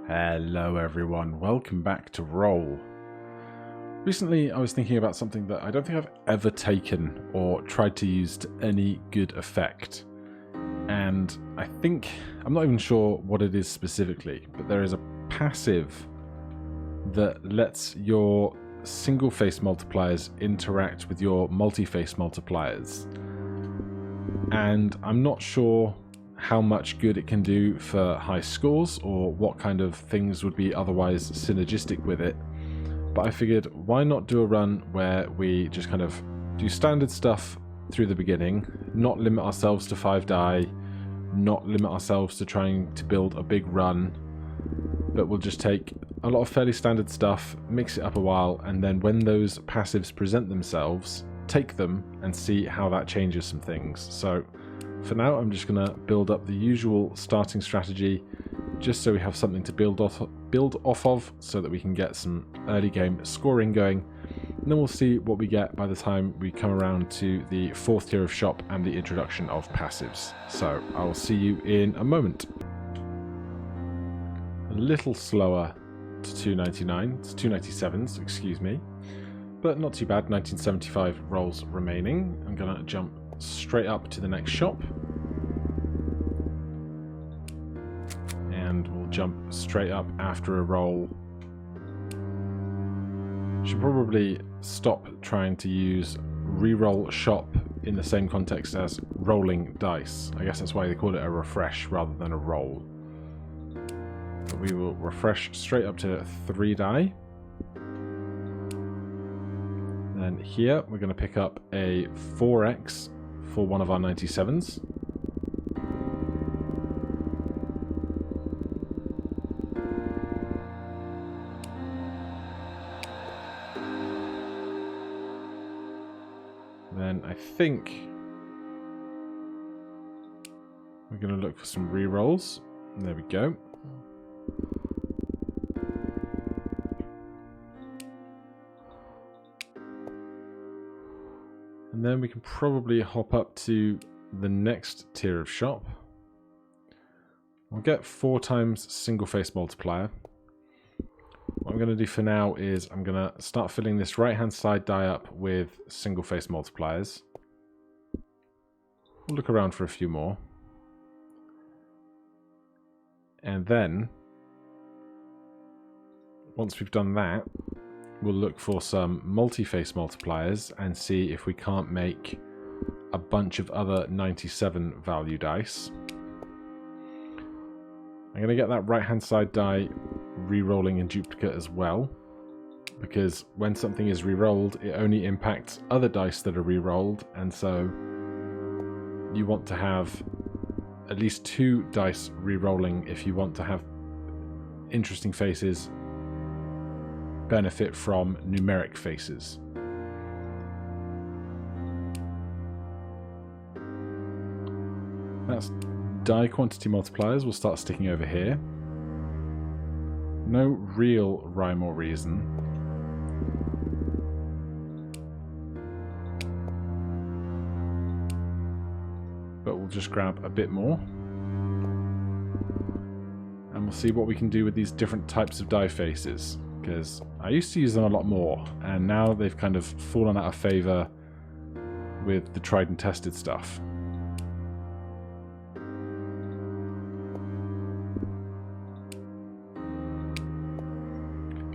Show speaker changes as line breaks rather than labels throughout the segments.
Hello everyone, welcome back to Roll. Recently I was thinking about something that I don't think I've ever taken or tried to use to any good effect. And I'm not even sure what it is specifically, but there is a passive that lets your single face multipliers interact with your multi-face multipliers. And I'm not sure how much good it can do for high scores or what kind of things would be otherwise synergistic with it. But I figured, why not do a run where we just kind of do standard stuff through the beginning, not limit ourselves to 5 die, not limit ourselves to trying to build a big run, but we'll just take a lot of fairly standard stuff, mix it up a while, and then when those passives present themselves, take them and see how that changes some things. So for now, I'm just going to build up the usual starting strategy, just so we have something to build off of, so that we can get some early game scoring going. And then we'll see what we get by the time we come around to the 4th tier of shop and the introduction of passives. So I'll see you in a moment. A little slower to 299s, 297s, excuse me, but not too bad. 1975 rolls remaining. I'm going to jump straight up to the next shop, and we'll jump straight up after a roll. Should probably stop trying to use reroll shop in the same context as rolling dice. I guess that's why they call it a refresh rather than a roll. But we will refresh straight up to 3 die. Then here we're going to pick up a 4x for one of our 97s. Then I think we're going to look for some re-rolls. There we go. And then we can probably hop up to the next tier of shop. We'll get 4 times single face multiplier. What I'm going to do for now is I'm going to start filling this right hand side die up with single face multipliers. We'll look around for a few more. And then, once we've done that, we'll look for some multi-face multipliers and see if we can't make a bunch of other 97 value dice. I'm going to get that right-hand side die re-rolling in duplicate as well, because when something is re-rolled, it only impacts other dice that are re-rolled, and so you want to have at least 2 dice re-rolling if you want to have interesting faces benefit from numeric faces. That's die quantity multipliers will start sticking over here. No real rhyme or reason. But we'll just grab a bit more. And we'll see what we can do with these different types of die faces, because I used to use them a lot more, and now they've kind of fallen out of favor with the tried and tested stuff.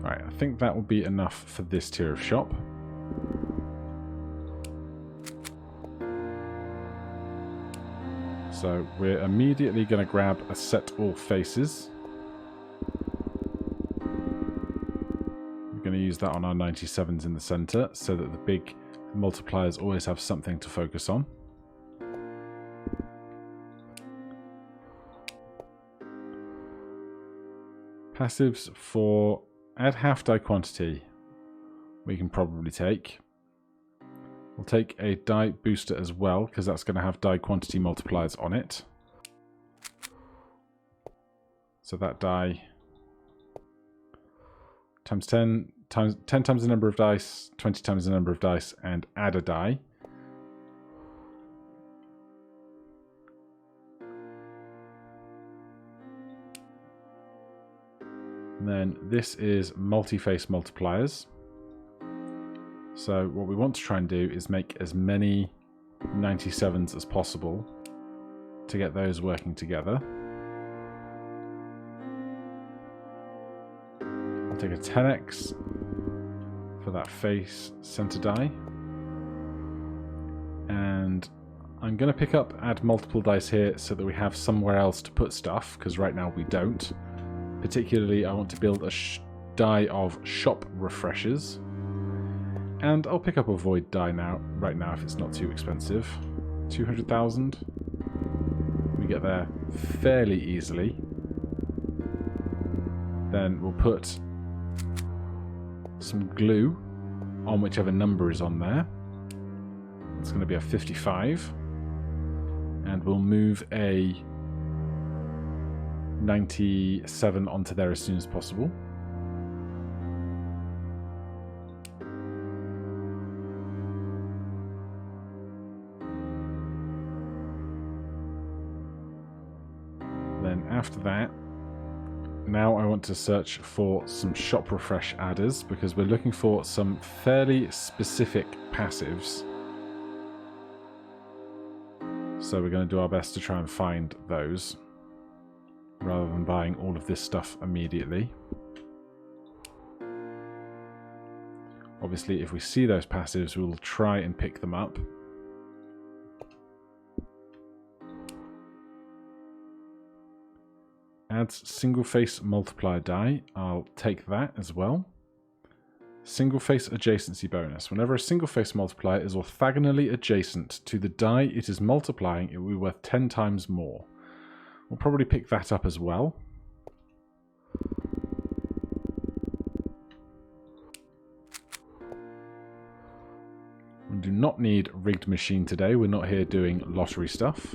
Right, I think that will be enough for this tier of shop. So we're immediately going to grab a set all faces. Going to use that on our 97s in the center so that the big multipliers always have something to focus on. Passives for add half die quantity we can probably take. We'll take a die booster as well, because that's going to have die quantity multipliers on it. So that die times 10 times the number of dice, 20 times the number of dice, and add a die. And then this is multi-face multipliers. So what we want to try and do is make as many 97s as possible to get those working together. I'll take a 10x for that face center die. And I'm going to pick up, add multiple dice here so that we have somewhere else to put stuff, because right now we don't. Particularly, I want to build a die of shop refreshers. And I'll pick up a void die right now if it's not too expensive. 200,000. We get there fairly easily. Then we'll put some glue on whichever number is on there. It's going to be a 55. And we'll move a 97 onto there as soon as possible. Then after that, now I want to search for some shop refresh adders because we're looking for some fairly specific passives. So we're going to do our best to try and find those rather than buying all of this stuff immediately. Obviously, if we see those passives, we'll try and pick them up. Adds single face multiplier die. I'll take that as well. Single face adjacency bonus. Whenever a single face multiplier is orthogonally adjacent to the die it is multiplying, it will be worth 10 times more. We'll probably pick that up as well. We do not need rigged machine today. We're not here doing lottery stuff.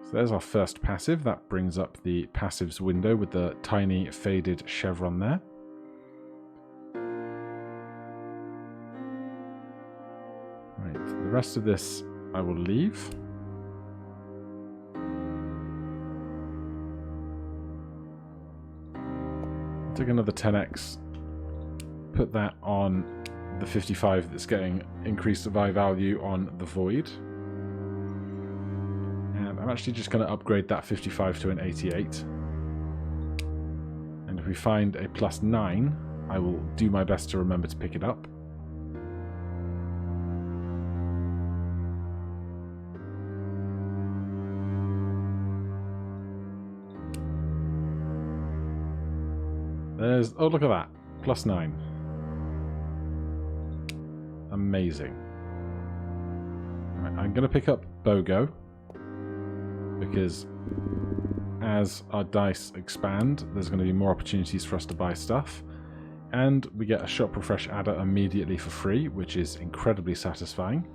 So there's our first passive. That brings up the passives window with the tiny faded chevron there. Right, the rest of this I will leave. Take another 10x, put that on the 55 that's getting increased by value on the void. I'm actually just going to upgrade that 55 to an 88. And if we find a +9, I will do my best to remember to pick it up. There's, oh look at that, +9. Amazing. Right, I'm going to pick up BOGO, because as our dice expand, there's going to be more opportunities for us to buy stuff. And we get a shop refresh adder immediately for free, which is incredibly satisfying.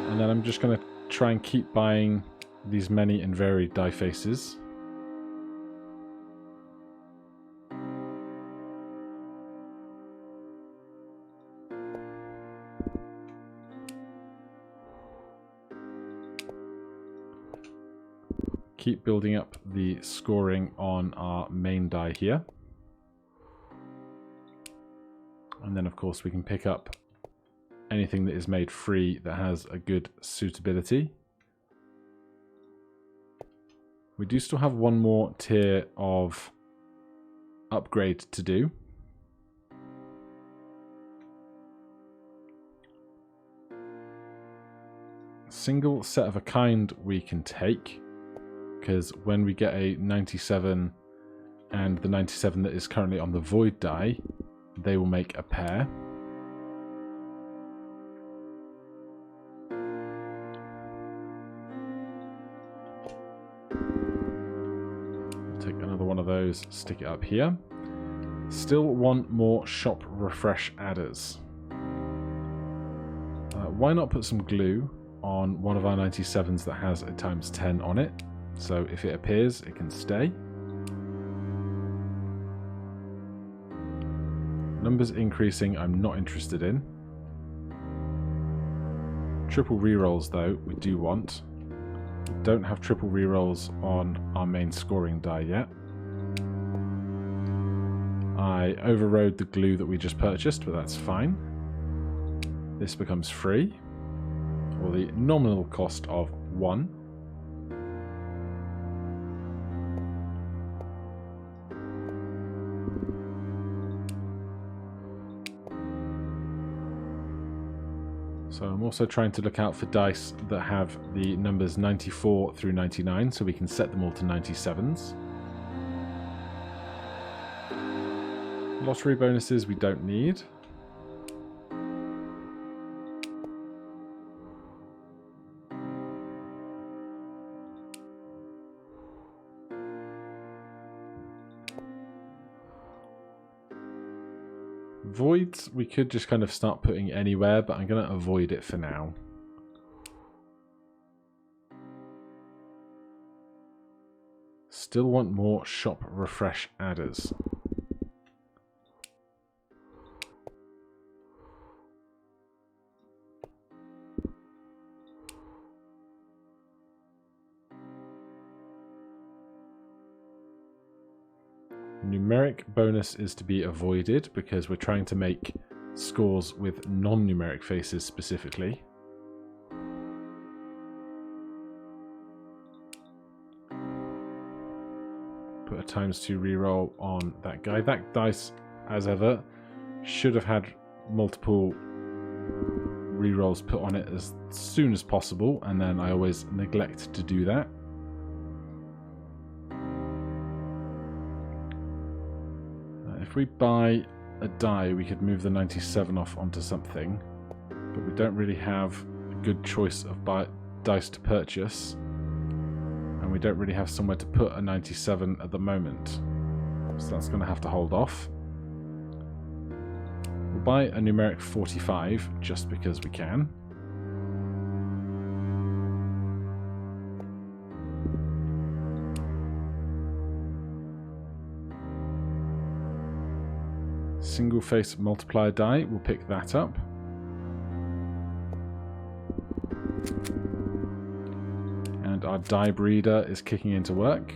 And then I'm just going to try and keep buying these many and varied die faces. Keep building up the scoring on our main die here. And then of course we can pick up anything that is made free that has a good suitability. We do still have one more tier of upgrade to do. Single set of a kind we can take, because when we get a 97 and the 97 that is currently on the void die, they will make a pair. Take another one of those, stick it up here. Still want more shop refresh adders. Why not put some glue on one of our 97s that has a ×10 on it? So if it appears, it can stay. Numbers increasing, I'm not interested in. Triple rerolls though, we do want. We don't have triple rerolls on our main scoring die yet. I overrode the glue that we just purchased, but that's fine. This becomes free, or the nominal cost of 1. So I'm also trying to look out for dice that have the numbers 94 through 99, so we can set them all to 97s. Lottery bonuses we don't need. Voids, we could just kind of start putting anywhere, but I'm going to avoid it for now. Still want more shop refresh adders. Numeric bonus is to be avoided because we're trying to make scores with non-numeric faces specifically. Put a ×2 reroll on that guy. That dice, as ever, should have had multiple rerolls put on it as soon as possible, and then I always neglect to do that. If we buy a die, we could move the 97 off onto something, but we don't really have a good choice of dice to purchase, and we don't really have somewhere to put a 97 at the moment, so that's going to have to hold off. We'll buy a numeric 45 just because we can. Single face multiplier die, we'll pick that up. And our die breeder is kicking into work.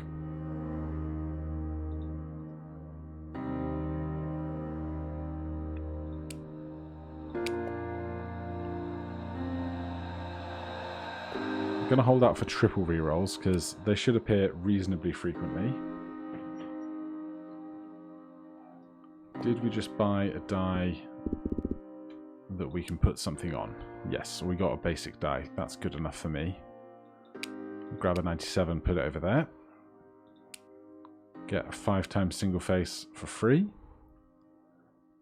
I'm going to hold out for triple rerolls because they should appear reasonably frequently. Did we just buy a die that we can put something on? Yes, we got a basic die. That's good enough for me. Grab a 97, put it over there. Get a 5x single face for free.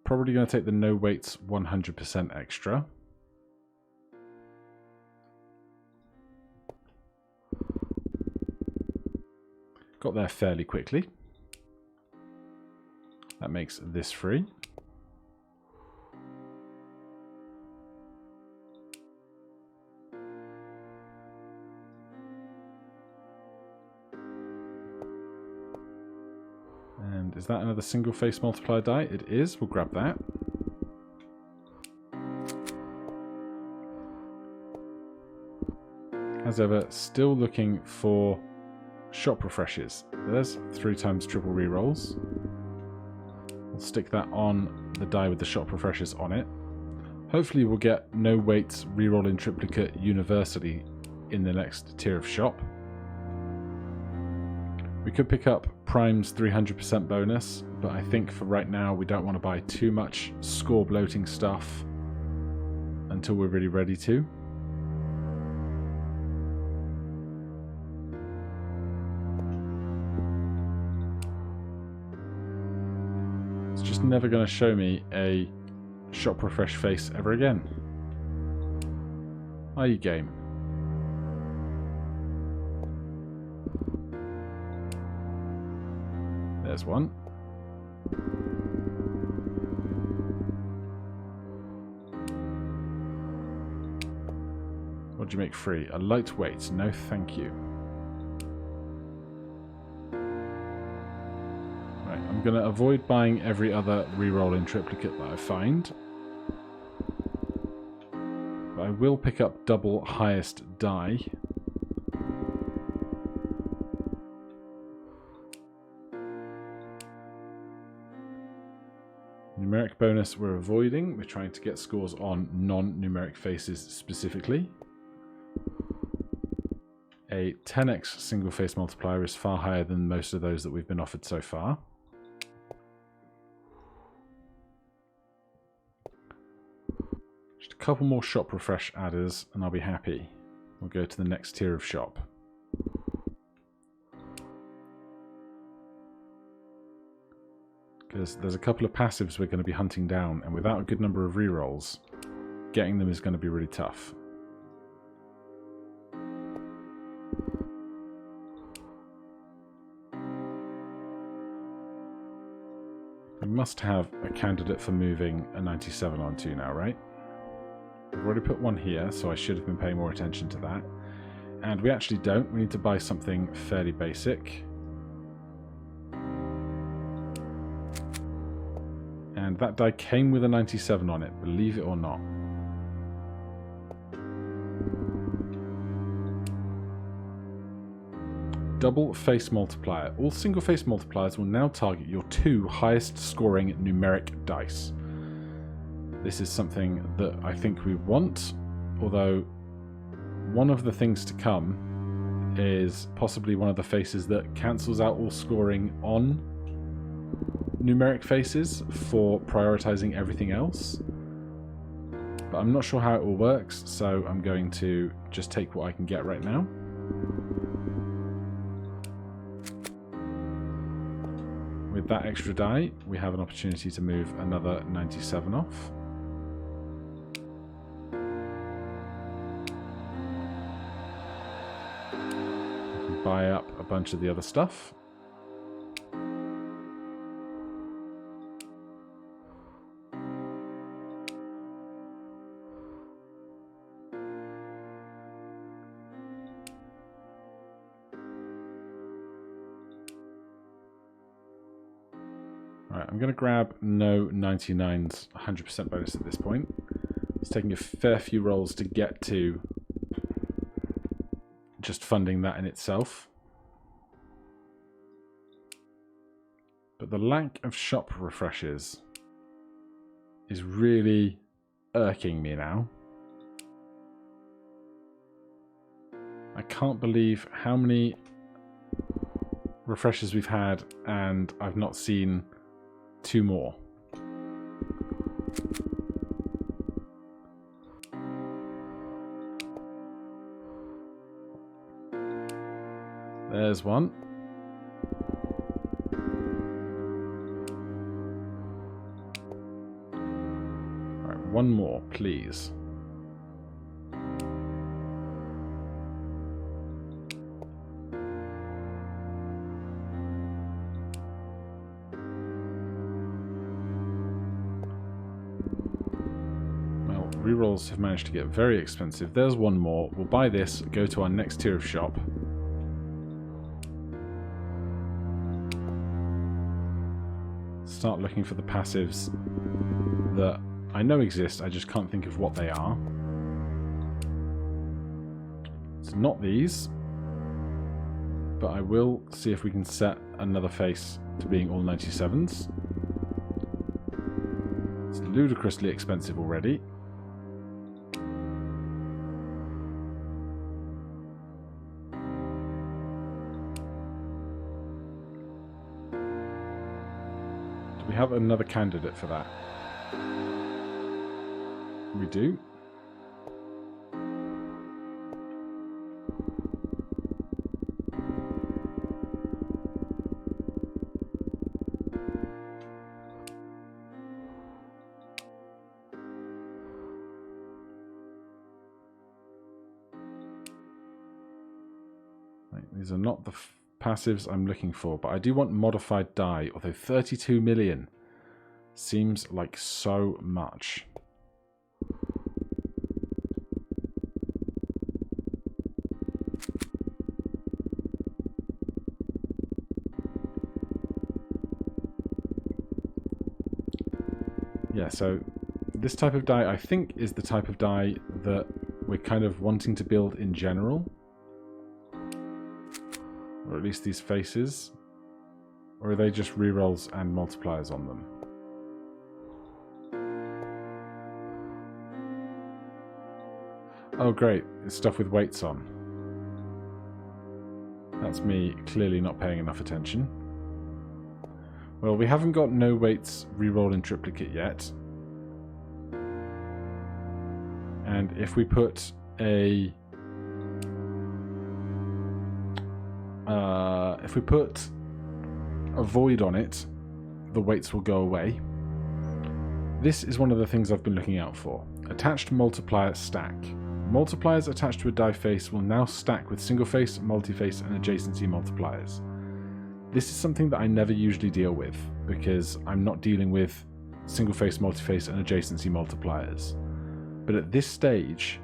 Probably going to take the no weights 100% extra. Got there fairly quickly. That makes this free. And is that another single face multiplier die? It is. We'll grab that. As ever, still looking for shop refreshes. There's 3x triple rerolls. We'll stick that on the die with the shop refreshers on it. Hopefully we'll get no weights reroll in triplicate universally in the next tier of shop. We could pick up Prime's 300% bonus, but I think for right now we don't want to buy too much score bloating stuff until we're really ready to. Just never going to show me a shop refresh face ever again. Are you game? There's one. What do you make free? A lightweight. No thank you. I'm going to avoid buying every other reroll in triplicate that I find. But I will pick up double highest die. Numeric bonus we're avoiding. We're trying to get scores on non-numeric faces specifically. A 10x single face multiplier is far higher than most of those that we've been offered so far. Just a couple more shop refresh adders and I'll be happy. We'll go to the next tier of shop. Because there's a couple of passives we're going to be hunting down, and without a good number of rerolls, getting them is going to be really tough. We must have a candidate for moving a 97 onto now, right? We've already put one here, so I should have been paying more attention to that. And we actually don't. We need to buy something fairly basic. And that die came with a 97 on it, believe it or not. Double face multiplier. All single face multipliers will now target your 2 highest scoring numeric dice. This is something that I think we want, although one of the things to come is possibly one of the faces that cancels out all scoring on numeric faces for prioritizing everything else. But I'm not sure how it all works, so I'm going to just take what I can get right now. With that extra die, we have an opportunity to move another 97 off. Buy up a bunch of the other stuff. Right, I'm going to grab no 99's 100% bonus at this point. It's taking a fair few rolls to get to just funding that in itself. But the lack of shop refreshes is really irking me now. I can't believe how many refreshes we've had and I've not seen 2 more. There's one. All right, one more, please. Well, rerolls have managed to get very expensive. There's one more. We'll buy this, go to our next tier of shop. Start looking for the passives that I know exist, I just can't think of what they are. It's not these, but I will see if we can set another face to being all 97s. It's ludicrously expensive already. We have another candidate for that. We do. Right, these are not the passives I'm looking for, but I do want modified die, although 32 million seems like so much. Yeah, so this type of die I think is the type of die that we're kind of wanting to build in general. Or at least these faces. Or are they just rerolls and multipliers on them? Oh great, it's stuff with weights on. That's me clearly not paying enough attention. Well, we haven't got no weights reroll in triplicate yet. And if we put a void on it, the weights will go away. This is one of the things I've been looking out for. Attached multiplier stack. Multipliers attached to a die face will now stack with single face, multi-face, and adjacency multipliers. This is something that I never usually deal with because I'm not dealing with single face, multi-face, and adjacency multipliers. But at this stage,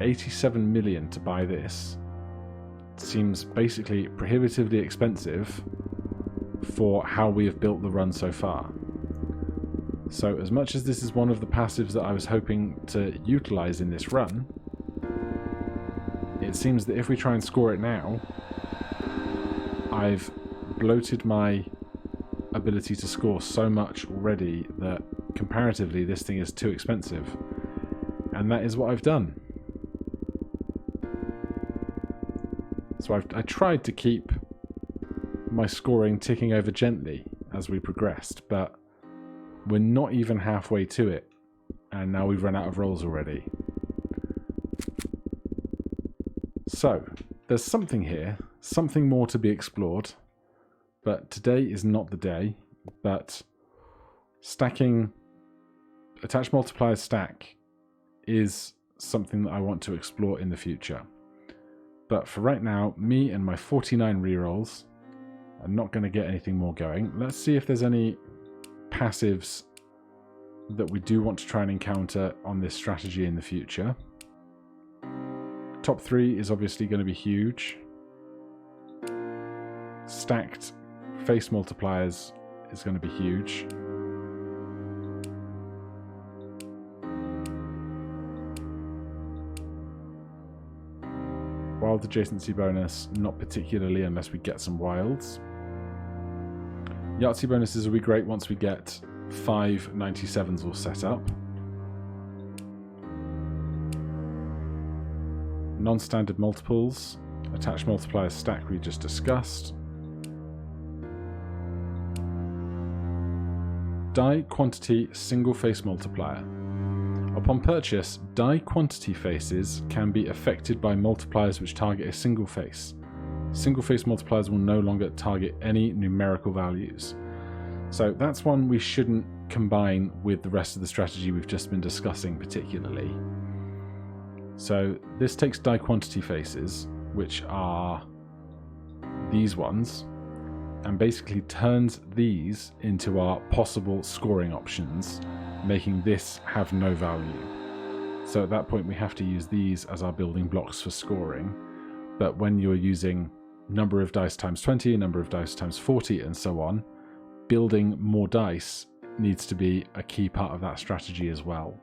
87 million to buy this seems basically prohibitively expensive for how we have built the run so far. So as much as this is one of the passives that I was hoping to utilize in this run, it seems that if we try and score it now, I've bloated my ability to score so much already that comparatively this thing is too expensive. And that is what I've done. So I tried to keep my scoring ticking over gently as we progressed, but we're not even halfway to it, and now we've run out of rolls already. So, there's something here, something more to be explored, but today is not the day. But stacking attached multiplier stack is something that I want to explore in the future. But for right now, me and my 49 rerolls are not going to get anything more going. Let's see if there's any passives that we do want to try and encounter on this strategy in the future. Top 3 is obviously going to be huge. Stacked face multipliers is going to be huge. Wild adjacency bonus, not particularly unless we get some wilds. Yahtzee bonuses will be great once we get 5 97s all set up. Non-standard multiples, attached multiplier stack we just discussed. Die quantity single face multiplier. Upon purchase, die quantity faces can be affected by multipliers which target a single face. Single face multipliers will no longer target any numerical values. So that's one we shouldn't combine with the rest of the strategy we've just been discussing particularly. So this takes die quantity faces, which are these ones, and basically turns these into our possible scoring options, making this have no value. So at that point we have to use these as our building blocks for scoring. But when you're using number of dice times 20, number of dice times 40 and so on, building more dice needs to be a key part of that strategy as well.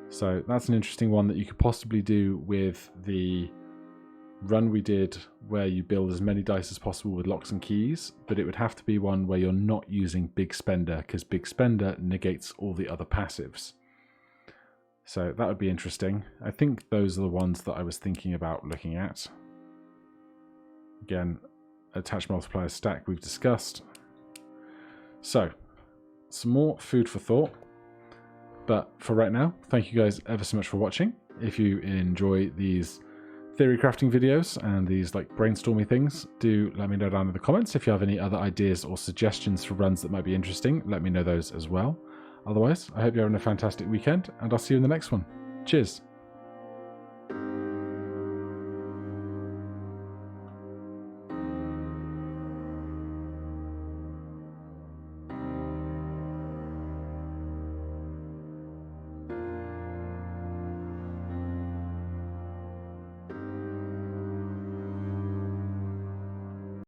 So that's an interesting one that you could possibly do with the run we did where you build as many dice as possible with locks and keys, but it would have to be one where you're not using Big Spender, because Big Spender negates all the other passives. So that would be interesting. I think those are the ones that I was thinking about looking at. Again, attached multiplier stack we've discussed. So, some more food for thought. But for right now, thank you guys ever so much for watching. If you enjoy these theory crafting videos and these like brainstormy things, do let me know down in the comments. If you have any other ideas or suggestions for runs that might be interesting, let me know those as well. Otherwise, I hope you're having a fantastic weekend, and I'll see you in the next one. Cheers.